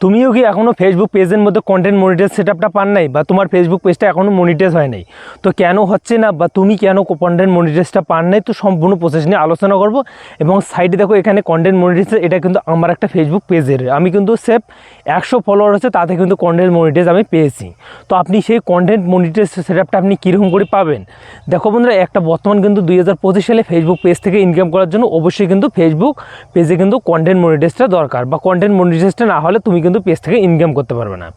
তুমিও কি এখনও ফেসবুক পেজের মধ্যে কন্টেন্ট মনিটাইজ সেটআপটা পান নাই, বা তোমার ফেসবুক পেজটা এখনও মনিটাইজ হয় নাই? তো কেন হচ্ছে না, বা তুমি কেন কন্টেন্ট মনিটাইজটা পান নাই, তো সম্পূর্ণ প্রসেস নিয়ে আলোচনা করব। এবং সাইডে দেখো এখানে কন্টেন্ট মনিটাইজ, এটা কিন্তু আমার একটা ফেসবুক পেজের, আমি কিন্তু সেফ 100 ফলোয়ার আছে, তাতে কিন্তু কন্টেন্ট মনিটাইজ আমি পেয়েছি। তো আপনি সেই কন্টেন্ট মনিটাইজ সেটআপটা আপনি কীরকম করে পাবেন? দেখো বন্ধুরা, একটা বর্তমান কিন্তু 2025 সালে ফেসবুক পেজ থেকে ইনকাম করার জন্য অবশ্যই কিন্তু ফেসবুক পেজে কিন্তু কন্টেন্ট মনিটাইজটা দরকার, বা কন্টেন্ট মনিটাইজটা না হলে তুমি কিন্তু পেজ থেকে ইনকাম করতে পারবে না।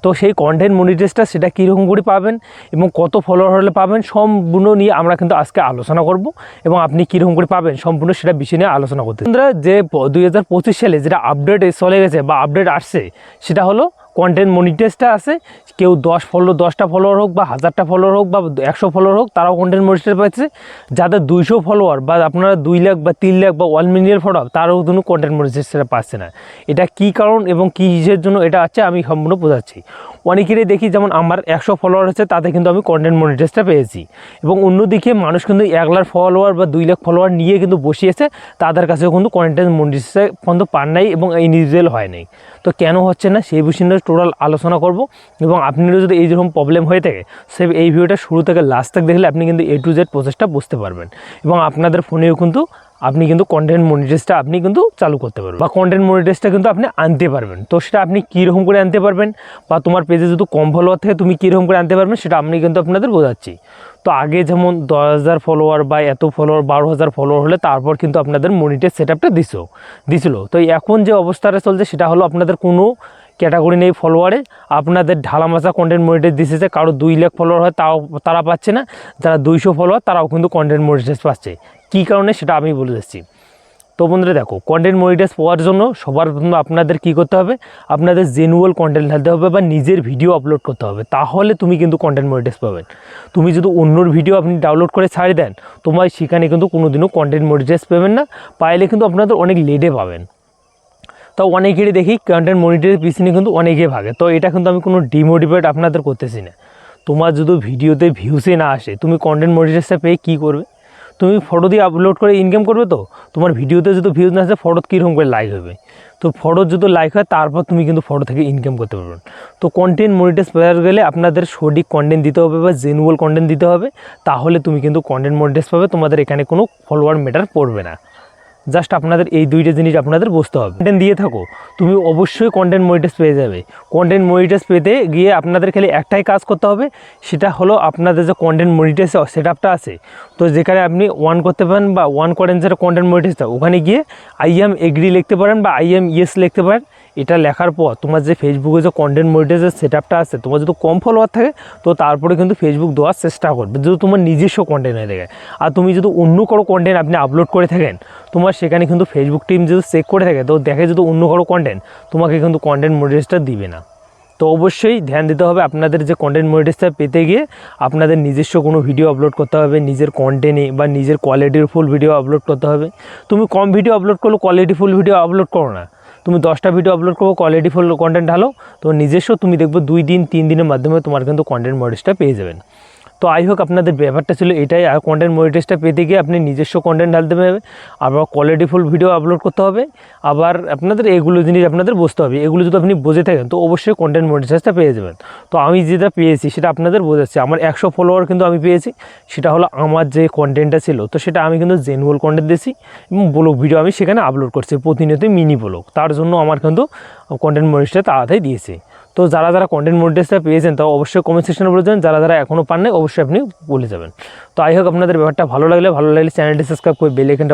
তো সেই কন্টেন্ট মনিটাইজটা সেটা কীরকম করে পাবেন এবং কত ফলোয়ার হলে পাবেন, সম্পূর্ণ নিয়ে আমরা কিন্তু আজকে আলোচনা করব। এবং আপনি কীরকম করে পাবেন সম্পূর্ণ সেটা বিষয় নিয়ে আলোচনা করতে। বন্ধুরা, যে 2025 সালে যেটা আপডেট চলে গেছে বা আপডেট আসছে, সেটা হলো কন্টেন্ট মনিটাইজটা আছে। কেউ 10টা ফলোয়ার হোক, বা 1000টা ফলোয়ার হোক, বা 100 ফলোয়ার হোক, তারাও কন্টেন্ট মনিটাইজ পাচ্ছে। যাদের 200 ফলোয়ার, বা আপনারা 2 লাখ বা 3 লাখ বা 1 মিলিয়ন ফলোয়ার, তারাও কিন্তু কন্টেন্ট মনিটাইজটা পাচ্ছে না। এটা কী কারণ এবং কী হিসের জন্য এটা আছে আমি সম্পূর্ণ বোঝাচ্ছি। অনেকেরই দেখি, যেমন আমার 100 ফলোয়ার আছে, তাতে কিন্তু আমি কন্টেন্ট মনিটাইজটা পেয়েছি। এবং অন্যদিকে মানুষ কিন্তু 1 লাখ ফলোয়ার বা 2 লাখ ফলোয়ার নিয়ে কিন্তু বসিয়েছে, তাদের কাছেও কিন্তু কন্টেন্ট মনিটাইজটা পর্যন্ত পান নাই এবং ইনিজিবল হয় নাই। তো কেন হচ্ছে না সেই বিষয়ে টোটাল আলোচনা করব। এবং আপনারও যদি এই রকম প্রবলেম হয়ে থাকে, সে এই ভিডিওটা শুরু থেকে লাস্ট তক দেখলে আপনি কিন্তু A to Z প্রসেসটা বুঝতে পারবেন। এবং আপনাদের ফোনেও কিন্তু আপনি কিন্তু কন্টেন্ট মনিটাইজটা আপনি কিন্তু চালু করতে পারবেন, বা কন্টেন্ট মনিটাইজটা কিন্তু আপনি আনতে পারবেন। তো সেটা আপনি কীরকম করে আনতে পারবেন, বা তোমার পেজে যদি কম ফলোয়ার থাকে তুমি কীরকম করে আনতে পারবেন, সেটা আমি কিন্তু আপনাদের বোঝাচ্ছি। তো আগে যেমন 10,000 ফলোয়ার বা এত ফলোয়ার 12,000 ফলোয়ার হলে তারপর কিন্তু আপনাদের মনিটাইজ সেটআপটা দিছিল। তো এখন যে অবস্থাটা চলছে, সেটা হলো আপনাদের কোনো ক্যাটাগরি নেই ফলোয়ারে, আপনাদের ঢালামাচা কন্টেন্ট মনিটাইজ দিতেছে। কারো 2 লাখ ফলোয়ার হয়, তারা পাচ্ছে না। যারা 200 ফলোয়ার, তারাও কিন্তু কন্টেন্ট মনিটাইজ পাচ্ছে। কী কারণে সেটা আমি বলে দিচ্ছি। তো বন্ধুরা দেখো, কন্টেন্ট মনিটাইজ পাওয়ার জন্য সবার প্রথমে আপনাদের কী করতে হবে, আপনাদের জেনুয়াল কন্টেন্ট ঢালতে হবে, বা নিজের ভিডিও আপলোড করতে হবে, তাহলে তুমি কিন্তু কন্টেন্ট মনিটাইজ পাবেন। তুমি যদি অন্যর ভিডিও আপনি ডাউনলোড করে ছাড়ি দেন, তোমার সেখানে কিন্তু কোনোদিনও কন্টেন্ট মনিটাইজ পাবেন না। পাইলে কিন্তু আপনাদের অনেক লেটে পাবেন। তো অনেকেরই দেখি কন্টেন্ট মনিটাইজ পিছনে কিন্তু অনেকে ভাগে। তো এটা কিন্তু আমি কোনো ডিমোটিভেট আপনাদের করতেছি না। তোমার যদি ভিডিওতে ভিউসে না আসে, তুমি কন্টেন্ট মনিটাইজটা পেয়ে কী করবে? তুমি ফটো দিয়ে আপলোড করে ইনকাম করবে। তো তোমার ভিডিওতে যদি ভিউজ না আসে, ফটো কীরকম করে লাইক হবে? তো ফটো যদি লাইক হয়, তারপর তুমি কিন্তু ফটো থেকে ইনকাম করতে পারবে। তো কন্টেন্ট মনিটাইজ পেতে গেলে আপনাদের সঠিক কন্টেন্ট দিতে হবে, বা জেনুয়াল কন্টেন্ট দিতে হবে, তাহলে তুমি কিন্তু কন্টেন্ট মনিটাইজ পাবে। তোমাদের এখানে কোনো ফলোয়ার ম্যাটার পড়বে না। জাস্ট আপনাদের এই দুইটা জিনিস আপনাদের বুঝতে হবে। কন্টেন্ট দিয়ে থাকো, তুমি অবশ্যই কন্টেন্ট মনিটাইজ পেয়ে যাবে। কন্টেন্ট মনিটাইজ পেতে গিয়ে আপনাদের খালি একটাই কাজ করতে হবে, সেটা হলো আপনাদের যে কন্টেন্ট মনিটাইজ সেটআপটা আছে, তো যেখানে আপনি ওয়ান করতে পারেন, বা ওয়ান করেন যেটা কন্টেন্ট মনিটাইজটা, ওখানে গিয়ে I am এগ্রি লিখতে পারেন, বা I am ইয়েস লিখতে পারেন। এটা লেখার পর তোমার যে ফেসবুকে যে কন্টেন্ট মনিটাইজের সেটআপটা আছে, তোমার যদি কম ফলোয়ার থাকে, তো তারপরে কিন্তু ফেসবুক দেওয়ার চেষ্টা করবে, যদি তোমার নিজস্ব কন্টেন্ট হয়ে থাকে। আর তুমি যদি অন্য কারো কন্টেন্ট আপনি আপলোড করে থাকেন, তোমার সেখানে কিন্তু ফেসবুক টিম যদি চেক করে থাকে, তো দেখে যদি অন্য কারো কন্টেন্ট, তোমাকে কিন্তু কন্টেন্ট মনিটাইজটা দিবে না। তো অবশ্যই ধ্যান দিতে হবে, আপনাদের যে কন্টেন্ট মনিটাইজটা পেতে গিয়ে আপনাদের নিজস্ব কোনো ভিডিও আপলোড করতে হবে, নিজের কন্টেন্টে, বা নিজের কোয়ালিটির ফুল ভিডিও আপলোড করতে হবে। তুমি কম ভিডিও আপলোড করলো, কোয়ালিটি ফুল ভিডিও আপলোড করো না। তুমি 10টা ভিডিও আপলোড করবো, কোয়ালিটি ফুল কন্টেন্ট ঢালো, তো নিজস্ব তুমি দেখবে 2 দিন 3 দিনের মাধ্যমে তোমার কিন্তু কন্টেন্ট মনিটাইজটা পেয়ে যাবেন। তো আই হোক আপনাদের ব্যাপারটা ছিল এটাই। আর কন্টেন্ট মনিটাইজটা পেতে গিয়ে আপনি নিজস্ব কন্টেন্ট ঢালতে হবে, আবার কোয়ালিটিফুল ভিডিও আপলোড করতে হবে। আবার আপনাদের এগুলো জিনিস আপনাদের বুঝতে হবে। এগুলো যদি আপনি বুঝে থাকেন, তো অবশ্যই কন্টেন্ট মনিটাইজটা পেয়ে যাবেন। তো আমি যেটা পেয়েছি সেটা আপনাদের বোঝাচ্ছি। আমার 100 ফলোয়ার কিন্তু আমি পেয়েছি, সেটা হলো আমার যে কন্টেন্টটা ছিল, তো সেটা আমি কিন্তু জেনুয়াল কন্টেন্ট দিয়েছি, এবং ব্লগ ভিডিও আমি সেখানে আপলোড করছি প্রতিনিয়ত, মিনি ব্লগ। তার জন্য আমার কিন্তু কন্টেন্ট মনিটাইজটা তাড়াতাড়ি দিয়েছে। তো যারা কন্টেন্ট মনিটাইজটা পেয়েছেন, তাও অবশ্যই কমেন্ট সেকশনে বলে যাবেন। যারা এখনও পান নাই, অবশ্যই আপনি বলে যাবেন। তো আই হোক আপনাদের ব্যাপারটা ভালো লাগলে চ্যানেলটি সাবস্ক্রাইব করে বেল আইকনটা